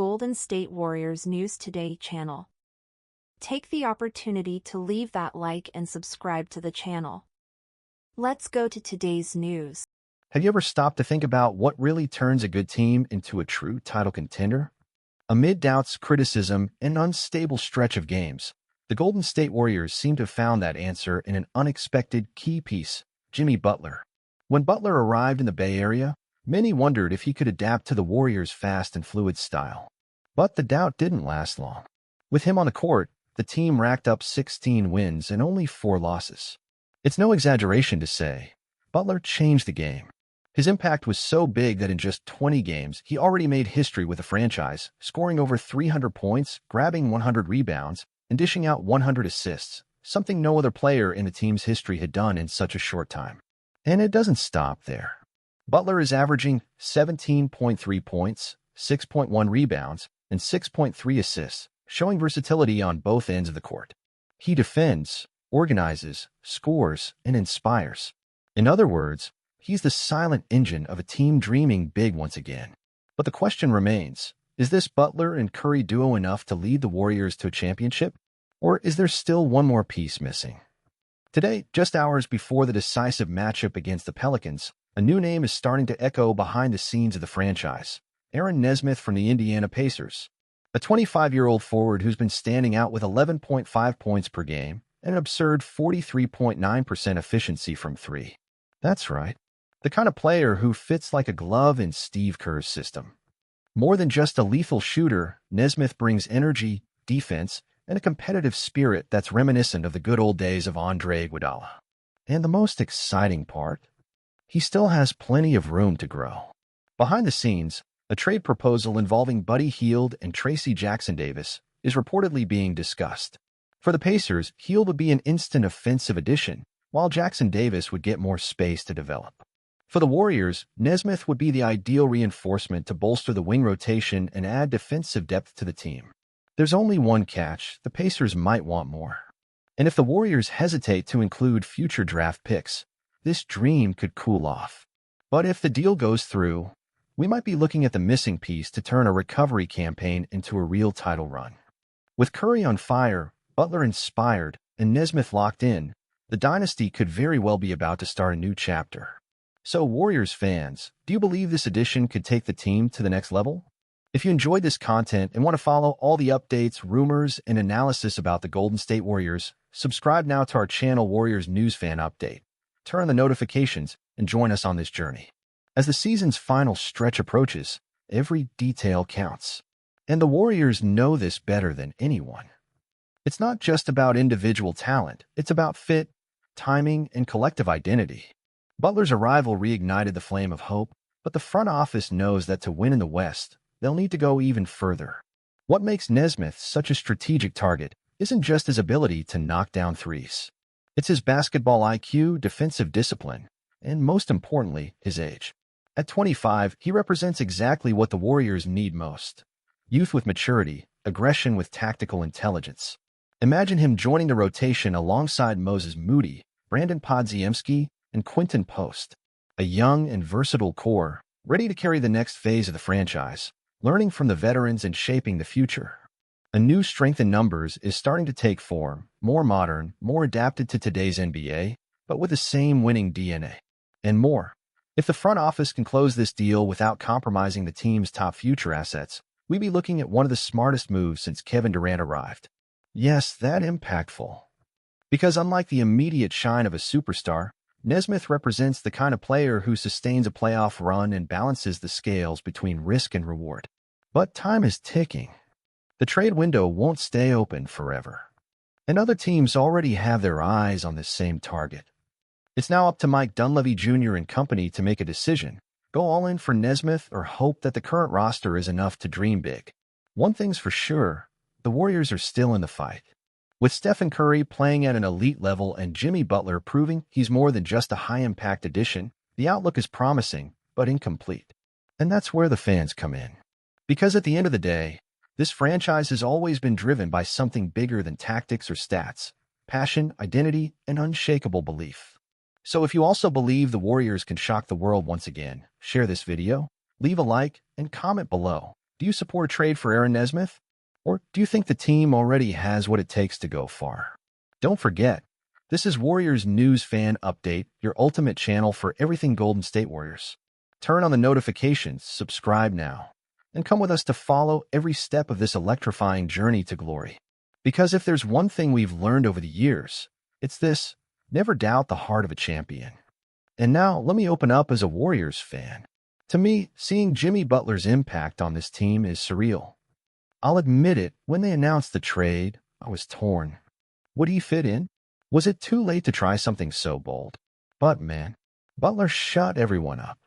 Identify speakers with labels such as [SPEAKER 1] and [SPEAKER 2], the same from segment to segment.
[SPEAKER 1] Golden State Warriors News Today channel. Take the opportunity to leave that like and subscribe to the channel. Let's go to today's news.
[SPEAKER 2] Have you ever stopped to think about what really turns a good team into a true title contender? Amid doubts, criticism, and an unstable stretch of games, the Golden State Warriors seem to have found that answer in an unexpected key piece, Jimmy Butler. When Butler arrived in the Bay Area, many wondered if he could adapt to the Warriors' fast and fluid style. But the doubt didn't last long. With him on the court, the team racked up 16 wins and only 4 losses. It's no exaggeration to say, Butler changed the game. His impact was so big that in just 20 games, he already made history with the franchise, scoring over 300 points, grabbing 100 rebounds, and dishing out 100 assists, something no other player in the team's history had done in such a short time. And it doesn't stop there. Butler is averaging 17.3 points, 6.1 rebounds, and 6.3 assists, showing versatility on both ends of the court. He defends, organizes, scores, and inspires. In other words, he's the silent engine of a team dreaming big once again. But the question remains, is this Butler and Curry duo enough to lead the Warriors to a championship? Or is there still one more piece missing? Today, just hours before the decisive matchup against the Pelicans, a new name is starting to echo behind the scenes of the franchise. Nesmouth from the Indiana Pacers. A 25-year-old forward who's been standing out with 11.5 points per game and an absurd 43.9% efficiency from three. That's right. The kind of player who fits like a glove in Steve Kerr's system. More than just a lethal shooter, Nesmouth brings energy, defense, and a competitive spirit that's reminiscent of the good old days of Andre Iguodala. And the most exciting part? He still has plenty of room to grow. Behind the scenes, a trade proposal involving Buddy Hield and Tracy Jackson-Davis is reportedly being discussed. For the Pacers, Hield would be an instant offensive addition, while Jackson-Davis would get more space to develop. For the Warriors, Nesmouth would be the ideal reinforcement to bolster the wing rotation and add defensive depth to the team. There's only one catch: the Pacers might want more. And if the Warriors hesitate to include future draft picks, this dream could cool off. But if the deal goes through, we might be looking at the missing piece to turn a recovery campaign into a real title run. With Curry on fire, Butler inspired, and Nesmouth locked in, the dynasty could very well be about to start a new chapter. So, Warriors fans, do you believe this addition could take the team to the next level? If you enjoyed this content and want to follow all the updates, rumors, and analysis about the Golden State Warriors, subscribe now to our channel Warriors News Fan Update. Turn on the notifications and join us on this journey. As the season's final stretch approaches, every detail counts. And the Warriors know this better than anyone. It's not just about individual talent, it's about fit, timing, and collective identity. Butler's arrival reignited the flame of hope, but the front office knows that to win in the West, they'll need to go even further. What makes Nesmouth such a strategic target isn't just his ability to knock down threes. It's his basketball IQ, defensive discipline, and most importantly, his age. At 25, he represents exactly what the Warriors need most: youth with maturity, aggression with tactical intelligence. Imagine him joining the rotation alongside Moses Moody, Brandon Podziemski, and Quinton Post, a young and versatile core, ready to carry the next phase of the franchise, learning from the veterans and shaping the future. A new strength in numbers is starting to take form, more modern, more adapted to today's NBA, but with the same winning DNA. And more. If the front office can close this deal without compromising the team's top future assets, we'd be looking at one of the smartest moves since Kevin Durant arrived. Yes, that impactful. Because unlike the immediate shine of a superstar, Nesmouth represents the kind of player who sustains a playoff run and balances the scales between risk and reward. But time is ticking. The trade window won't stay open forever. And other teams already have their eyes on this same target. It's now up to Mike Dunleavy Jr. and company to make a decision: go all in for Nesmouth or hope that the current roster is enough to dream big. One thing's for sure, the Warriors are still in the fight. With Stephen Curry playing at an elite level and Jimmy Butler proving he's more than just a high-impact addition, the outlook is promising, but incomplete. And that's where the fans come in. Because at the end of the day, this franchise has always been driven by something bigger than tactics or stats: passion, identity, and unshakable belief. So if you also believe the Warriors can shock the world once again, share this video, leave a like, and comment below. Do you support a trade for Aaron Nesmouth? Or do you think the team already has what it takes to go far? Don't forget, this is Warriors News Fan Update, your ultimate channel for everything Golden State Warriors. Turn on the notifications, subscribe now, and come with us to follow every step of this electrifying journey to glory. Because if there's one thing we've learned over the years, it's this: never doubt the heart of a champion. And now, let me open up as a Warriors fan. To me, seeing Jimmy Butler's impact on this team is surreal. I'll admit it, when they announced the trade, I was torn. Would he fit in? Was it too late to try something so bold? But man, Butler shut everyone up.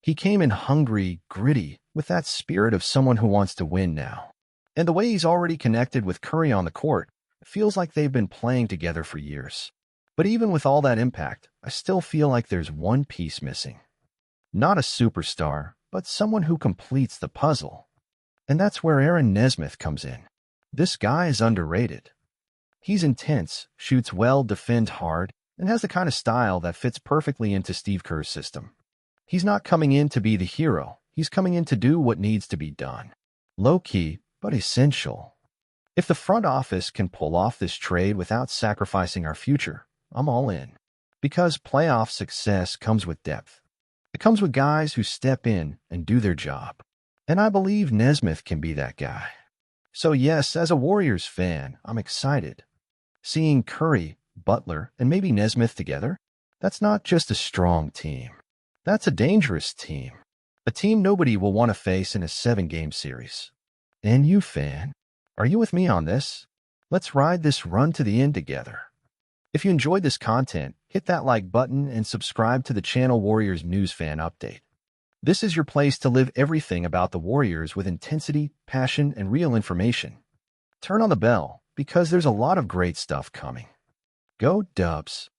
[SPEAKER 2] He came in hungry, gritty, with that spirit of someone who wants to win now. And the way he's already connected with Curry on the court, it feels like they've been playing together for years. But even with all that impact, I still feel like there's one piece missing. Not a superstar, but someone who completes the puzzle. And that's where Aaron Nesmouth comes in. This guy is underrated. He's intense, shoots well, defends hard, and has the kind of style that fits perfectly into Steve Kerr's system. He's not coming in to be the hero. He's coming in to do what needs to be done. Low-key, but essential. If the front office can pull off this trade without sacrificing our future, I'm all in. Because playoff success comes with depth. It comes with guys who step in and do their job. And I believe Nesmouth can be that guy. So yes, as a Warriors fan, I'm excited. Seeing Curry, Butler, and maybe Nesmouth together, that's not just a strong team. That's a dangerous team. A team nobody will want to face in a 7-game series. And you, fan, are you with me on this? Let's ride this run to the end together. If you enjoyed this content, hit that like button and subscribe to the channel Warriors News Fan Update. This is your place to live everything about the Warriors with intensity, passion, and real information. Turn on the bell, because there's a lot of great stuff coming. Go Dubs!